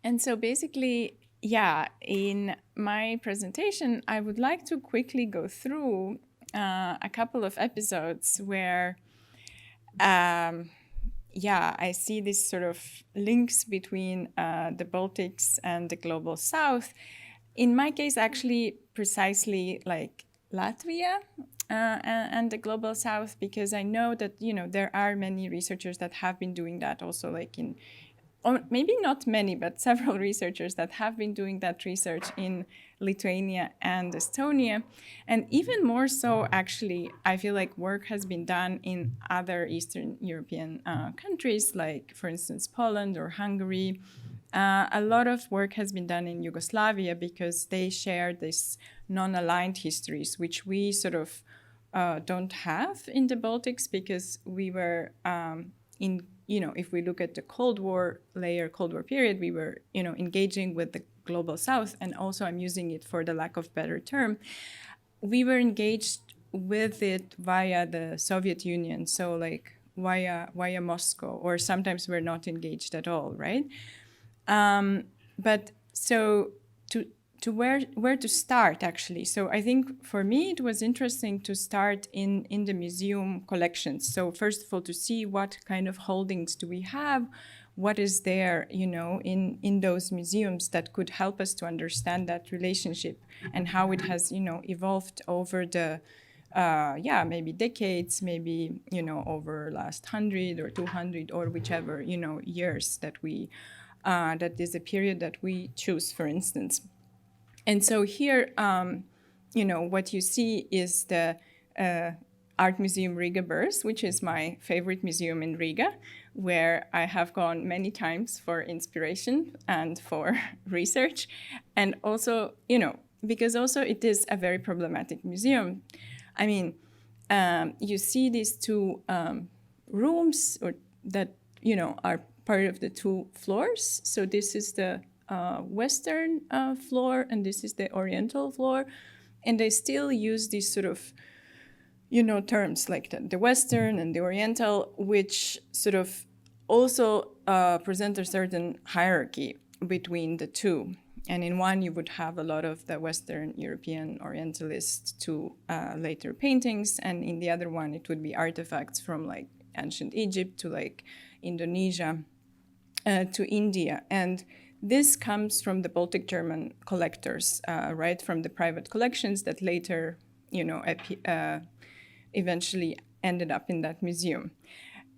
And so basically, yeah, in my presentation, I would like to quickly go through a couple of episodes where, I see these sort of links between the Baltics and the global South. In my case, actually, precisely like Latvia and the global South, because I know that, there are many researchers that have been doing that also, like or maybe not many, but several researchers that have been doing that research in Lithuania and Estonia. And even more so, actually, I feel like work has been done in other Eastern European countries, like, for instance, Poland or Hungary. A lot of work has been done in Yugoslavia because they share these non-aligned histories, which we sort of don't have in the Baltics, because we were if we look at the Cold War period, we were, engaging with the global South. And also I'm using it for the lack of better term. We were engaged with it via the Soviet Union. So like via Moscow, or sometimes we're not engaged at all, right? But so to where to start, actually. So I think for me, it was interesting to start in the museum collections. So first of all, to see what kind of holdings do we have, what is there, in those museums that could help us to understand that relationship and how it has, evolved over the, maybe decades, maybe, over last 100 or 200 or whichever, years that that is a period that we choose, for instance. And so here, what you see is the Art Museum Riga Börs, which is my favorite museum in Riga, where I have gone many times for inspiration and for research. And also, because also it is a very problematic museum. I mean, you see these two rooms that, are part of the two floors. So this is the Western floor, and this is the Oriental floor. And they still use these sort of, terms like the Western and the Oriental, which sort of also present a certain hierarchy between the two. And in one, you would have a lot of the Western European Orientalist to later paintings. And in the other one, it would be artifacts from like ancient Egypt to like Indonesia to India. And this comes from the Baltic German collectors, right, from the private collections that later, eventually ended up in that museum.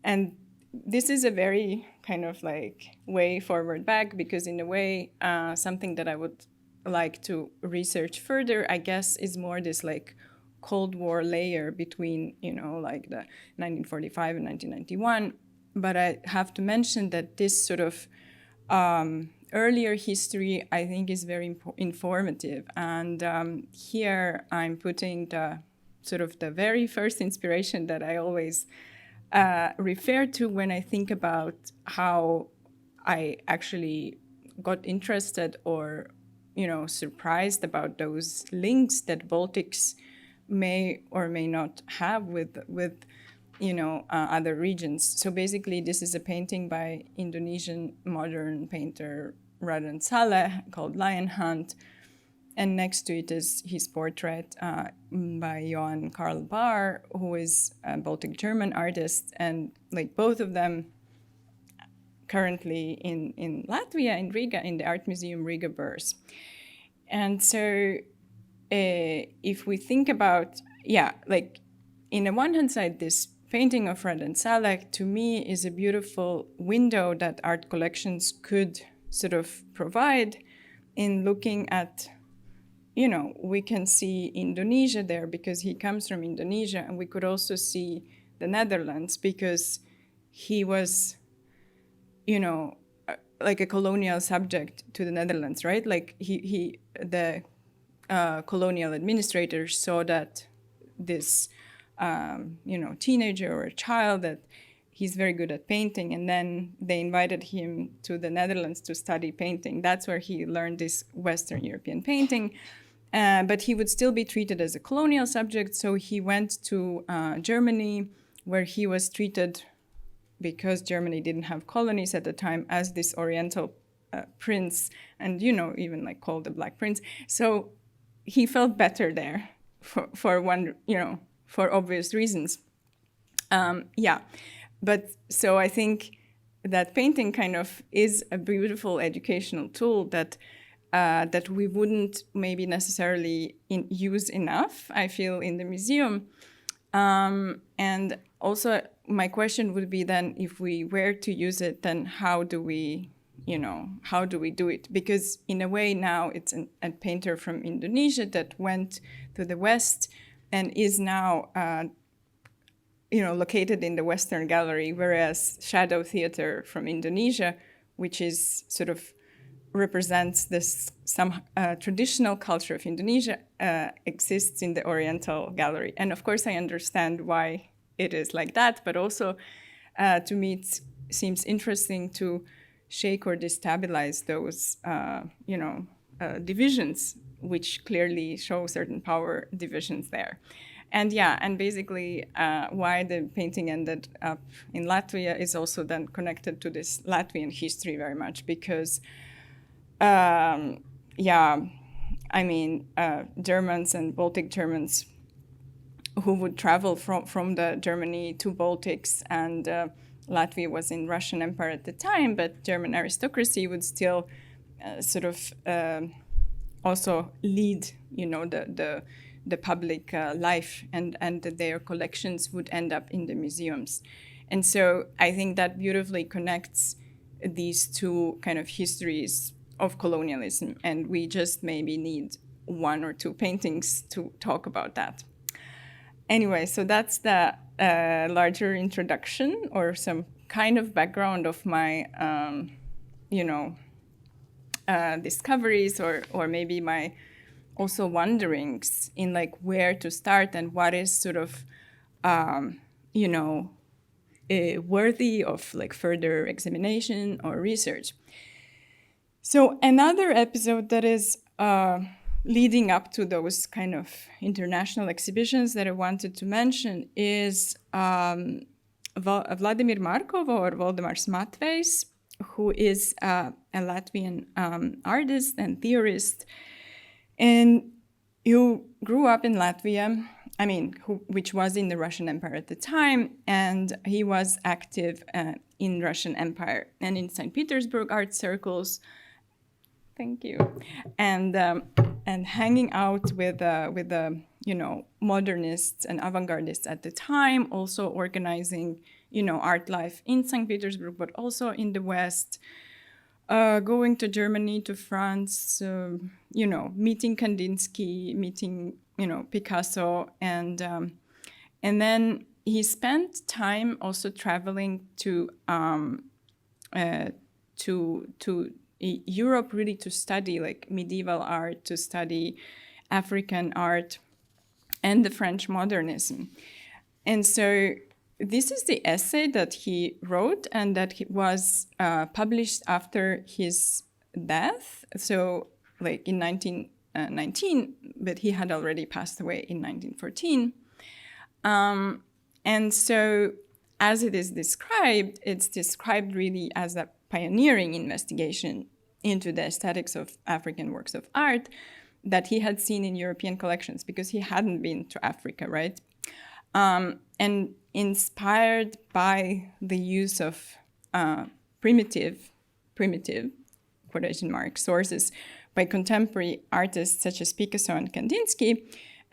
And this is a very kind of like way forward back, because in a way, something that I would like to research further, I guess, is more this like Cold War layer between, like the 1945 and 1991. But I have to mention that this sort of earlier history, I think, is very informative. And here I'm putting the sort of the very first inspiration that I always refer to when I think about how I actually got interested or, surprised about those links that Baltics may or may not have with other regions. So basically, this is a painting by Indonesian modern painter Raden Saleh called Lion Hunt. And next to it is his portrait by Johann Karl Bahr, who is a Baltic German artist. And like both of them currently in Latvia, in Riga, in the Art Museum Riga Börs. And so if we think about, like in the one hand side, this painting of Raden Saleh, to me, is a beautiful window that art collections could sort of provide in looking at, we can see Indonesia there because he comes from Indonesia, and we could also see the Netherlands because he was, like a colonial subject to the Netherlands, right? Like the colonial administrators saw that this teenager or a child, that he's very good at painting, and then they invited him to the Netherlands to study painting. That's where he learned this Western European painting, but he would still be treated as a colonial subject, so he went to Germany, where he was treated, because Germany didn't have colonies at the time, as this Oriental prince, and even like called the Black Prince. So he felt better there for one, for obvious reasons. But so I think that painting kind of is a beautiful educational tool that we wouldn't maybe necessarily use enough, I feel, in the museum. And also my question would be then, if we were to use it, then how do we do it? Because in a way now it's a painter from Indonesia that went to the West and is now located in the Western Gallery, whereas Shadow Theater from Indonesia, which is sort of represents some traditional culture of Indonesia, exists in the Oriental Gallery. And of course, I understand why it is like that, but also to me it seems interesting to shake or destabilize those, divisions, which clearly show certain power divisions there. And basically why the painting ended up in Latvia is also then connected to this Latvian history very much, because Germans and Baltic Germans who would travel from the Germany to Baltics, and Latvia was in Russian Empire at the time, but German aristocracy would still also lead, the public life, and their collections would end up in the museums. And so I think that beautifully connects these two kind of histories of colonialism, and we just maybe need one or two paintings to talk about that. Anyway, so that's the larger introduction, or some kind of background of my, discoveries, or maybe my also wonderings in like where to start and what is sort of, worthy of like further examination or research. So another episode that is leading up to those kind of international exhibitions that I wanted to mention is Vladimir Markov, or Valdemars Matvejs, who is a Latvian artist and theorist, and who grew up in Latvia, which was in the Russian Empire at the time, and he was active in Russian Empire and in St. Petersburg art circles. Thank you, and hanging out with modernists and avant-gardists at the time, also organizing art life in St. Petersburg, but also in the West, going to Germany, to France, meeting Kandinsky, meeting Picasso, and then he spent time also traveling to Europe, really to study like medieval art, to study African art and the French modernism. And so this is the essay that he wrote, and that he was published after his death. So like in 1919, but he had already passed away in 1914. And so as it is described, it's described really as a pioneering investigation into the aesthetics of African works of art that he had seen in European collections, because he hadn't been to Africa, right? And inspired by the use of primitive quotation mark sources by contemporary artists such as Picasso and Kandinsky,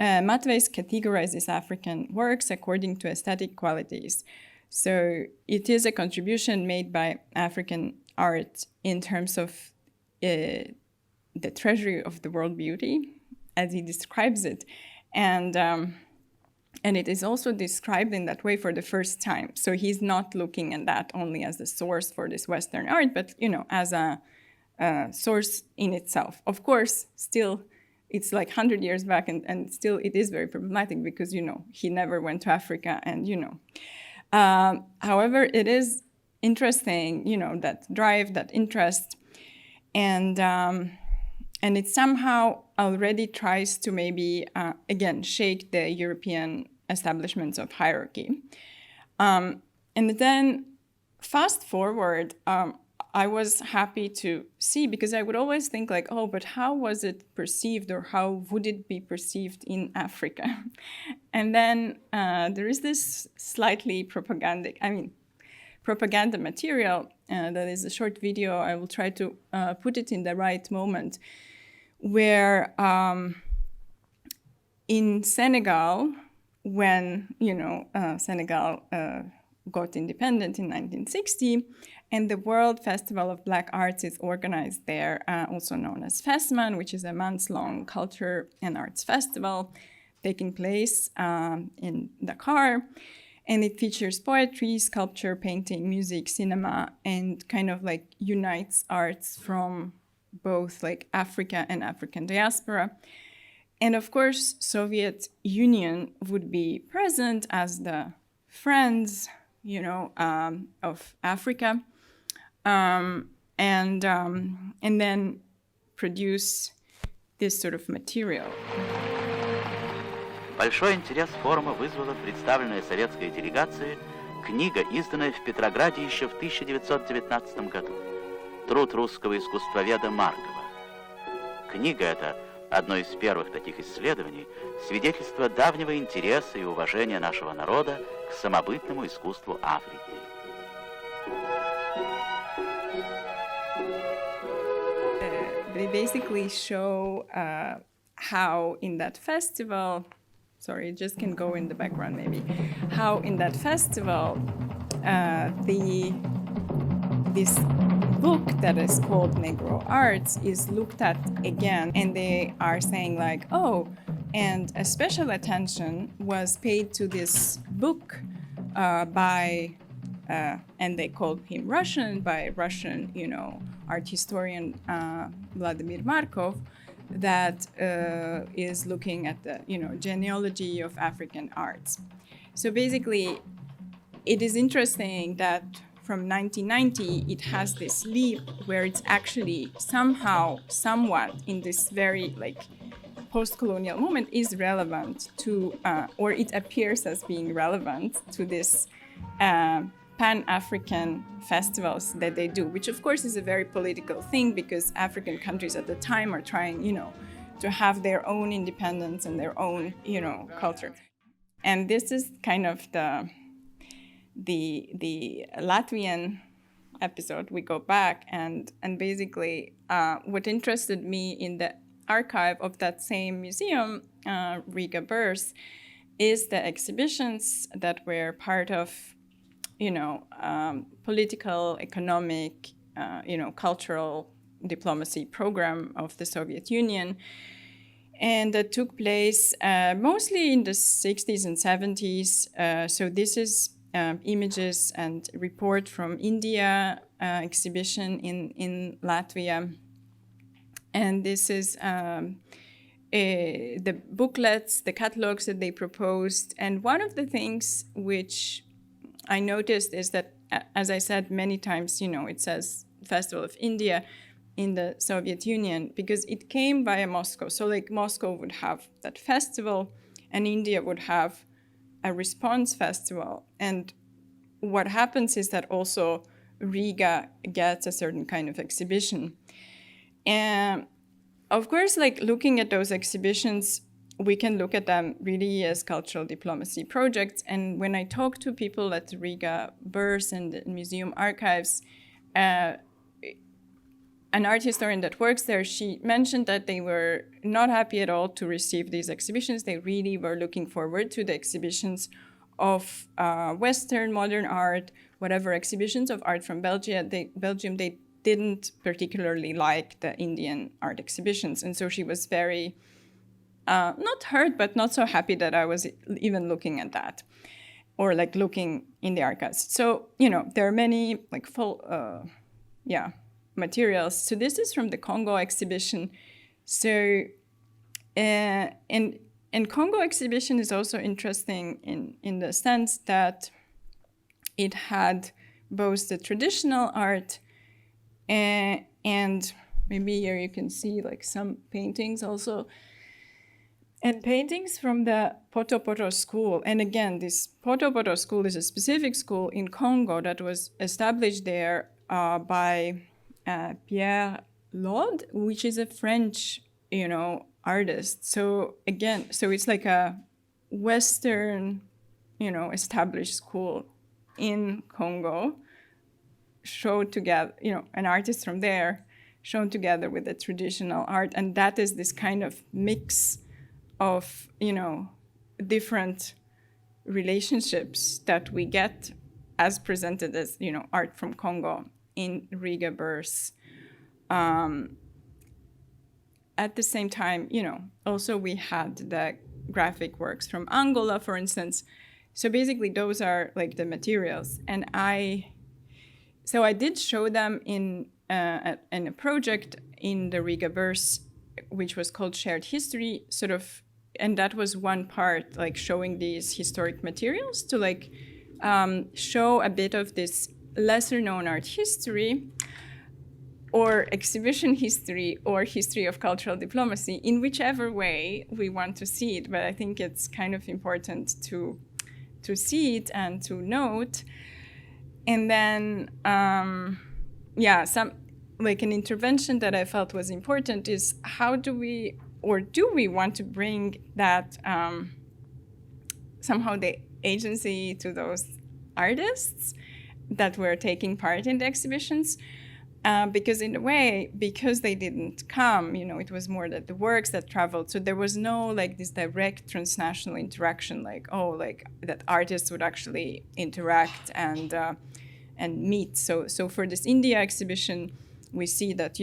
Matvejs categorizes African works according to aesthetic qualities. So it is a contribution made by African art in terms of the treasury of the world beauty, as he describes it. And it is also described in that way for the first time. So he's not looking at that only as a source for this Western art, but as a source in itself. Of course, still, it's like 100 years back, and still it is very problematic because, he never went to Africa, and, however, it is interesting, that drive, that interest, and it somehow already tries to maybe, again, shake the European establishments of hierarchy. And then fast forward, I was happy to see, because I would always think like, oh, but how was it perceived, or how would it be perceived in Africa? And then there is this slightly propaganda material that is a short video. I will try to put it in the right moment, where in Senegal, when Senegal got independent in 1960, and the World Festival of Black Arts is organized there, also known as FESMAN, which is a months-long culture and arts festival taking place in Dakar. And it features poetry, sculpture, painting, music, cinema, and kind of like unites arts from both like Africa and African diaspora. And of course, Soviet Union would be present as the friends, of Africa, and then produce this sort of material. Большой интерес форума вызвала представленная советской делегацией книга, изданная в Петрограде еще в 1919 году. Труд русского искусствоведа Маркова. Книга эта, одно из первых таких исследований, свидетельство давнего интереса и уважения нашего народа к самобытному искусству Африки. They basically show how in that festival, sorry, it just can go in the background maybe, how in that festival this book that is called Negro Arts is looked at again, and they are saying like, oh, and a special attention was paid to this book by, and they called him Russian, by Russian, art historian Vladimir Markov, that is looking at the, genealogy of African arts. So basically, it is interesting that from 1990, it has this leap where it's actually somehow, somewhat in this very post-colonial moment is relevant to, or it appears as being relevant to this Pan-African festivals that they do, which of course is a very political thing because African countries at the time are trying, to have their own independence and their own, culture. And this is kind of the Latvian episode. We go back and basically what interested me in the archive of that same museum, Riga Börs, is the exhibitions that were part of, political, economic, cultural diplomacy program of the Soviet Union. And that took place mostly in the 60s and 70s. So this is images and report from India exhibition in Latvia. And this is the booklets, the catalogs that they proposed. And one of the things which I noticed is that, as I said many times, it says Festival of India in the Soviet Union because it came via Moscow. So Moscow would have that festival and India would have a response festival. And what happens is that also Riga gets a certain kind of exhibition. And of course, looking at those exhibitions, we can look at them really as cultural diplomacy projects. And when I talk to people at the Riga Börs and the museum archives, an art historian that works there, she mentioned that they were not happy at all to receive these exhibitions. They really were looking forward to the exhibitions of Western modern art, whatever exhibitions of art from Belgium. They didn't particularly like the Indian art exhibitions. And so she was very, not hurt, but not so happy that I was even looking at that or looking in the archives. So, there are many materials. So this is from the Congo exhibition. So, and Congo exhibition is also interesting in the sense that it had both the traditional art and maybe here you can see some paintings also, and paintings from the Poto Poto school. And again, this Poto Poto school is a specific school in Congo that was established there by Pierre Laude, which is a French, artist. So again, it's like a Western, established school in Congo, showed together, an artist from there shown together with the traditional art. And that is this kind of mix of, different relationships that we get as presented as, art from Congo in Riga Burse. At the same time, also we had the graphic works from Angola, for instance. So basically those are like the materials. And I did show them in a project in the Riga Burse, which was called Shared History, and that was one part, like showing these historic materials to show a bit of this lesser known art history or exhibition history or history of cultural diplomacy, in whichever way we want to see it. But I think it's kind of important to see it and to note. And then, some like an intervention that I felt was important is how do we want to bring that somehow the agency to those artists that were taking part in the exhibitions? Because in a way, because they didn't come, it was more that the works that traveled. So there was no this direct transnational interaction, that artists would actually interact and meet. So for this India exhibition, we see that,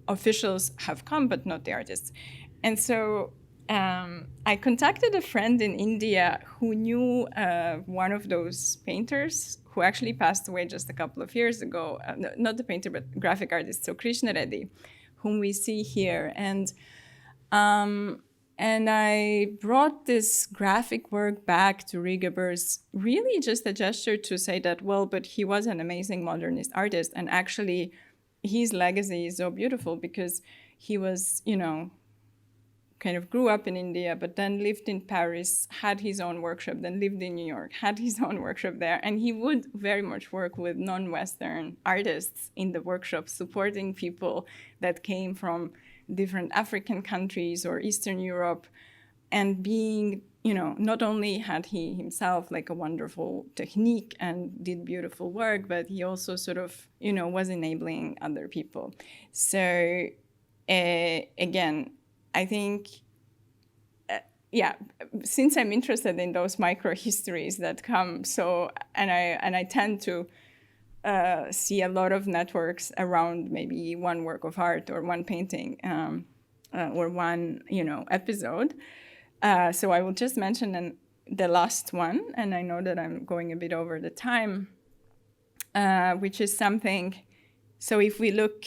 officials have come, but not the artists. And so I contacted a friend in India who knew one of those painters who actually passed away just a couple of years ago. Not the painter, but graphic artist, so Krishna Reddy, whom we see here. And I brought this graphic work back to Riga Burse, really just a gesture to say that, but he was an amazing modernist artist. And actually, his legacy is so beautiful because he was, kind of grew up in India, but then lived in Paris, had his own workshop, then lived in New York, had his own workshop there. And he would very much work with non-Western artists in the workshop, supporting people that came from different African countries or Eastern Europe. And being, not only had he himself a wonderful technique and did beautiful work, but he also was enabling other people. So again, I think, since I'm interested in those micro histories that come, and I tend to see a lot of networks around maybe one work of art or one painting or one, episode. So I will just mention the last one, and I know that I'm going a bit over the time, which is something. So if we look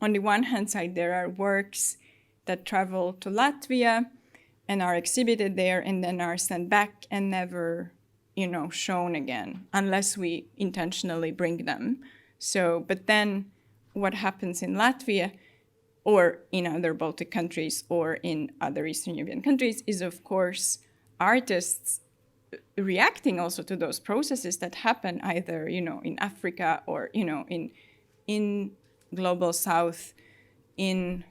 on the one hand side, there are works that travel to Latvia and are exhibited there and then are sent back and never, shown again, unless we intentionally bring them. So, but then what happens in Latvia or in other Baltic countries or in other Eastern European countries is, of course, artists reacting also to those processes that happen either, in Africa or, in global South, in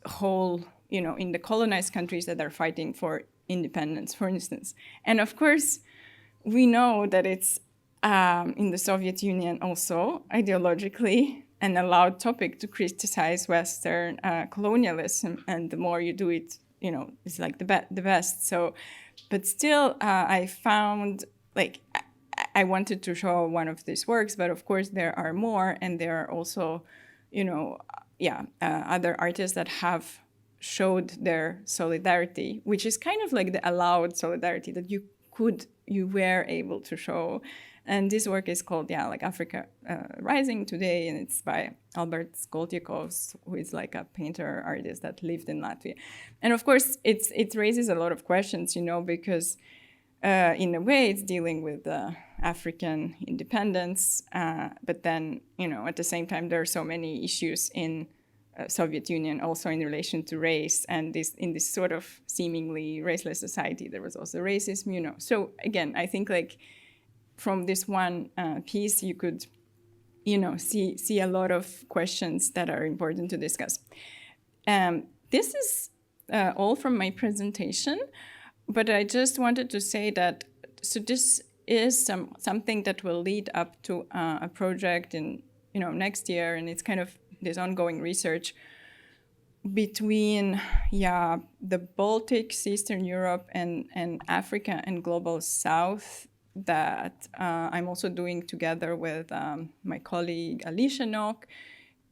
whole, in the colonized countries that are fighting for independence, for instance. And of course, we know that it's in the Soviet Union also ideologically an allowed topic to criticize Western colonialism. And the more you do it, it's the best. So, but still, I found I wanted to show one of these works, but of course there are more, and there are also, other artists that have showed their solidarity, which is kind of the allowed solidarity that you were able to show. And this work is called, Africa Rising Today, and it's by Albert Skoltyakovs, who is a painter artist that lived in Latvia. And of course, it raises a lot of questions, because in a way it's dealing with African independence, but then, at the same time, there are so many issues in Soviet Union also in relation to race, and in this sort of seemingly raceless society, there was also racism, So again, I think from this one piece, you could see a lot of questions that are important to discuss. This is all from my presentation, but I just wanted to say that, so this is something that will lead up to a project in, next year, and it's kind of this ongoing research between, the Baltics, Eastern Europe, and Africa and Global South, that I'm also doing together with my colleague Alicia Nock,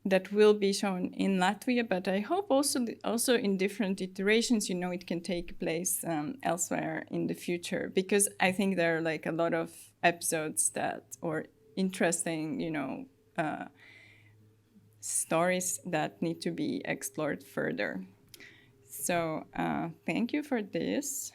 that will be shown in Latvia, but I hope also in different iterations, it can take place elsewhere in the future, because I think there are like a lot of episodes or interesting, stories that need to be explored further. So thank you for this.